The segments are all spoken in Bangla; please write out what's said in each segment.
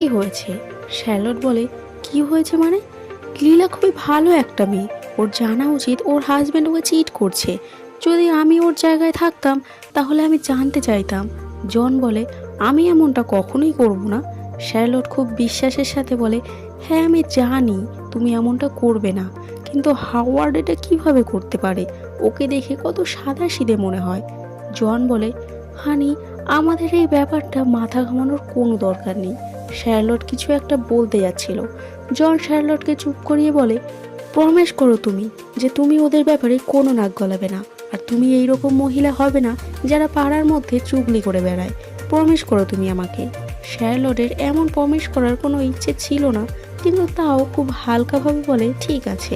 কি হয়েছে? শ্যার্লট বলে, কি হয়েছে মানে? লীলা খুবই ভালো একটা মেয়ে, ওর জানা উচিত ওর হাজবেন্ড ওকে চিট করছে। যদি আমি ওর জায়গায় থাকতাম তাহলে আমি জানতে চাইতাম। জন বলে, আমি এমনটা কখনোই করব না। শ্যার্লট খুব বিশ্বাসের সাথে বলে, হ্যাঁ আমি জানি তুমি এমনটা করবে না, কিন্তু হাওয়ার্ড এটা কিভাবে করতে পারে? ওকে দেখে কত সাদাসিধে মনে হয়। জন বলে, হানি, আমাদের এই ব্যাপারটা মাথা ঘামানোর কোনো দরকার নেই। শ্যার্লট কিছু একটা বলতে যাচ্ছিল। জন শ্যার্লটকে চুপ করিয়ে বলে, প্রমিস করো তুমি যে তুমি ওদের ব্যাপারে কোনো নাক গলাবে না, আর তুমি এইরকম মহিলা হবে না যারা পাড়ার মধ্যে চুগলি করে বেড়ায়। প্রমিস করো তুমি আমাকে। শ্যার্লটের এমন প্রমিস করার কোনো ইচ্ছে ছিল না, কিন্তু তাও খুব হালকাভাবে বলে, ঠিক আছে।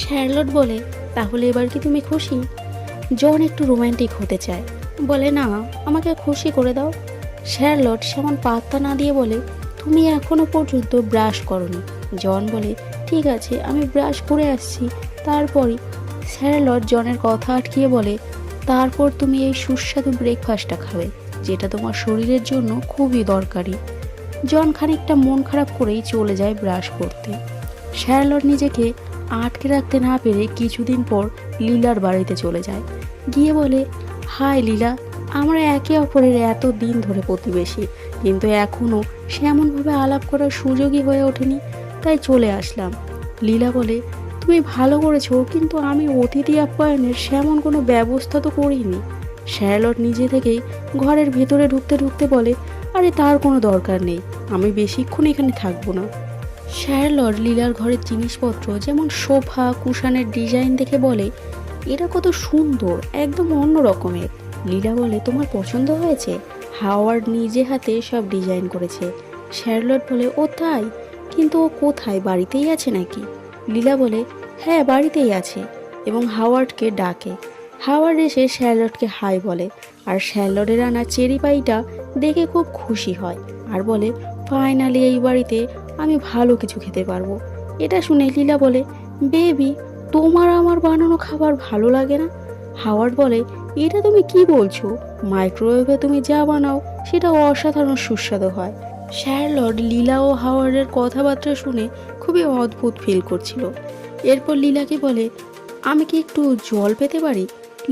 শ্যার্লট বলে, তাহলে এবার কি তুমি খুশি? জন একটু রোমান্টিক হতে চায়, বলে, না, আমাকে খুশি করে দাও। শ্যার্লট সেমন পাত্তা না দিয়ে বলে, তুমি এখনো পর্যন্ত ব্রাশ করনি। জন বলে, ঠিক আছে, আমি ব্রাশ করে আসছি, তারপরই। শ্যার্লট জনের কথা আটকিয়ে বলে, তারপর তুমি এই সুস্বাদু ব্রেকফাস্টটা খাবে, যেটা তোমার শরীরের জন্য খুবই দরকারি। জন খানিকটা মন খারাপ করেই চলে যায় ব্রাশ করতে। শ্যার্লট নিজেকে আটকে রাখতে না পেরে কিছুদিন পর লীলার বাড়িতে চলে যায়। গিয়ে বলে, হাই লীলা, আমরা একে অপরের এত দিন ধরে প্রতিবেশী, কিন্তু এখনও সেমনভাবে আলাপ করার সুযোগই হয়ে ওঠেনি, তাই চলে আসলাম। লীলা বলে, তুমি ভালো করেছো, কিন্তু আমি অতিথি আপ্যায়নের সেমন কোনো ব্যবস্থা তো করিনি। শ্যার্লট নিজে থেকেই ঘরের ভেতরে ঢুকতে ঢুকতে বলে, আরে তার কোনো দরকার নেই, আমি বেশিক্ষণ এখানে থাকবো না। শ্যার্লট লীলার ঘরের জিনিসপত্র যেমন সোফা কুশানের ডিজাইন দেখে বলে, এটা কত সুন্দর, একদম অন্য রকমের। লীলা বলে, তোমার পছন্দ হয়েছে? হাওয়ার্ড নিজে হাতে সব ডিজাইন করেছে। শ্যার্লট বলে, ও তাই? কিন্তু ও কোথায়, বাড়িতেই আছে নাকি? লীলা বলে, হ্যাঁ বাড়িতেই আছে, এবং হাওয়ার্ডকে ডাকে। হাওয়ার্ড এসে শ্যার্লটকে হাই বলে, আর শ্যার্লটের আনা চেরি পাইটা দেখে খুব খুশি হয়, আর বলে, ফাইনালি এই বাড়িতে আমি ভালো কিছু খেতে পারবো। এটা শুনে লীলা বলে, বেবি, তোমার আমার বানানো খাবার ভালো লাগে না? হাওয়ার্ড বলে, এটা তুমি কি বলছো? মাইক্রোওয়েভে তুমি যা বানাও সেটা অসাধারণ সুস্বাদু হয়। শ্যার্লট লীলা ও হাওয়ার্ডের কথাবার্তা শুনে খুবই অদ্ভুত ফিল করছিল। এরপর লীলাকে বলে, আমি কি একটু জল পেতে পারি?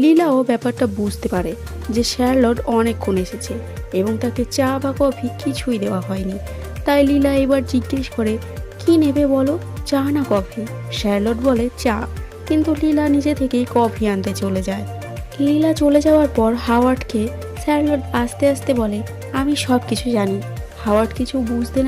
লীলাও ব্যাপারটা বুঝতে পারে যে শ্যার্লট অনেকক্ষণ এসেছে এবং তাকে চা বা কফি কিছুই দেওয়া হয়নি, তাই লীলা এবার জিজ্ঞেস করে, কি নেবে বলো, চা না কফি? শ্যার্লট বলে, চা, কিন্তু লীলা নিজে থেকেই কফি আনতে চলে যায়। লীলা চলে যাওয়ার পর হাওয়ার্ডকে শ্যার্লট আস্তে আস্তে বলে, আমি সব কিছু জানি। হাওয়ার্ড কিছু বুঝতে না